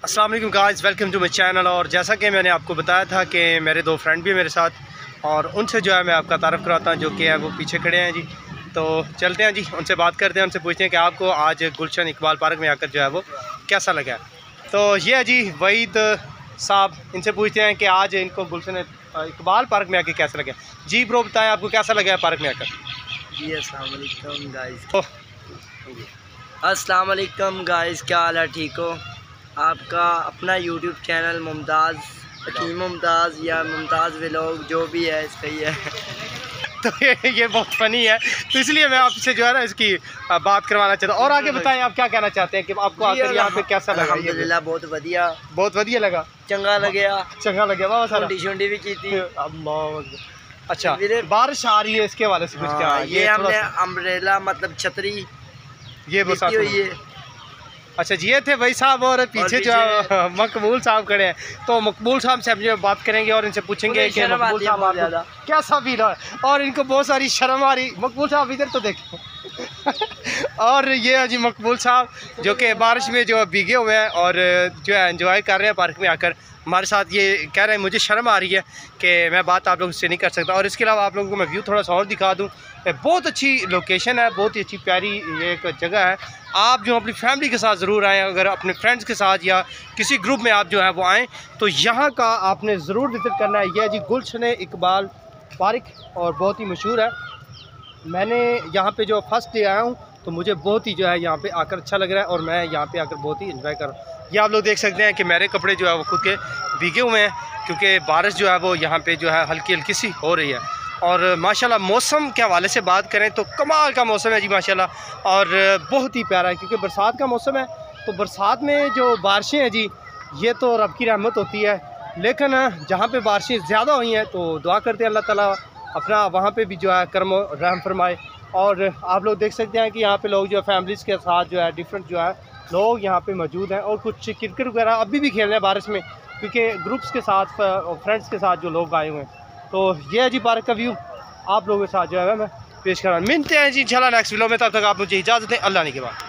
अस्सलाम वालेकुम guys, welcome to my channel. और जैसा कि मैंने आपको बताया था कि मेरे दो फ्रेंड भी है मेरे साथ, और उनसे जो है मैं आपका तारफ़ कराता हूँ, जो कि है वो पीछे खड़े हैं जी। तो चलते हैं जी, उनसे बात करते हैं, उनसे पूछते हैं कि आपको आज गुलशन इकबाल पार्क में आकर जो है वो कैसा लगा। तो ये है जी वहीद साहब, इनसे पूछते हैं कि आज इनको गुलशन इकबाल पार्क में आके कैसा लगा। जी ब्रो, बताएं आपको कैसा लगा है पार्क में आकर। जी अस्सलाम वालेकुम गाइस। अस्सलाम वालेकुम गाइस, क्या हाल है? ठीक हो? आपका अपना यूट्यूब चैनल मुमताज़ हकीम मुमताज़ या मुमताज़ व्लॉग जो भी है इसका ही है। तो ये बहुत फ़नी है, तो इसलिए मैं आपसे जो है ना इसकी बात करवाना चाहता हूँ। और आगे बताएं आप क्या कहना चाहते हैं कि आपको आकर यहाँ पे कैसा लगा। अल्हम्दुलिल्लाह बहुत बढ़िया लगा, चंगा लगे वाह सारा शुंडी भी की थी। अच्छा, बारिश आ रही है, इसके हवाले से कुछ क्या? ये हमने अम्ब्रेला मतलब छतरी ये वो साथ हुई है। अच्छा जी, ये थे भाई साहब, और पीछे जो मकबूल साहब खड़े हैं। तो मकबूल साहब से हम जो बात करेंगे और इनसे पूछेंगे कि मकबूल साहब आपको कैसा फील है। और इनको बहुत सारी शर्म आ रही। मकबूल साहब इधर तो देखो। और ये है जी मकबूल साहब, जो कि बारिश में जो भीगे हुए हैं और जो है एंजॉय कर रहे हैं पार्क में आकर हमारे साथ। ये कह रहे हैं मुझे शर्म आ रही है कि मैं बात आप लोगों से नहीं कर सकता। और इसके अलावा आप लोगों को मैं व्यू थोड़ा सा और दिखा दूँ। बहुत अच्छी लोकेशन है, बहुत ही अच्छी प्यारी ये एक जगह है। आप जो अपनी फैमिली के साथ ज़रूर आएँ, अगर अपने फ्रेंड्स के साथ या किसी ग्रुप में आप जो है वो आएँ तो यहाँ का आपने ज़रूर विज़िट करना है। यह जी गुलशन इकबाल पार्क, और बहुत ही मशहूर है। मैंने यहाँ पे जो फर्स्ट डे आया हूँ तो मुझे बहुत ही जो है यहाँ पे आकर अच्छा लग रहा है, और मैं यहाँ पे आकर बहुत ही एंजॉय कर रहा हूँ। ये आप लोग देख सकते हैं कि मेरे कपड़े जो है वो खुद के भीगे हुए हैं, क्योंकि बारिश जो है वो यहाँ पे जो है हल्की हल्की सी हो रही है। और माशाल्लाह मौसम के हवाले से बात करें तो कमाल का मौसम है जी माशाल्लाह, और बहुत ही प्यारा है, क्योंकि बरसात का मौसम है। तो बरसात में जो बारिशें हैं जी, ये तो रब की रहमत होती है। लेकिन जहाँ पे बारिशें ज़्यादा हुई हैं तो दुआ करते हैं अल्लाह ताला अपना वहाँ पे भी जो है करम रहम फरमाए। और आप लोग देख सकते हैं कि यहाँ पे लोग जो है फैमिलीज़ के साथ जो है डिफरेंट जो है लोग यहाँ पे मौजूद हैं, और कुछ क्रिकेट वगैरह अभी भी खेल रहे हैं बारिश में, क्योंकि ग्रुप्स के साथ फ्रेंड्स के साथ जो लोग आए हुए हैं। तो ये है जी पार्क का व्यू आप लोगों के साथ जो है मैं पेश कर रहा हूँ। मिलते हैं जी इंशाल्लाह नेक्स्ट वीडियो में, तब तक आप मुझे इजाज़त दें। अल्लाह ने के बाद।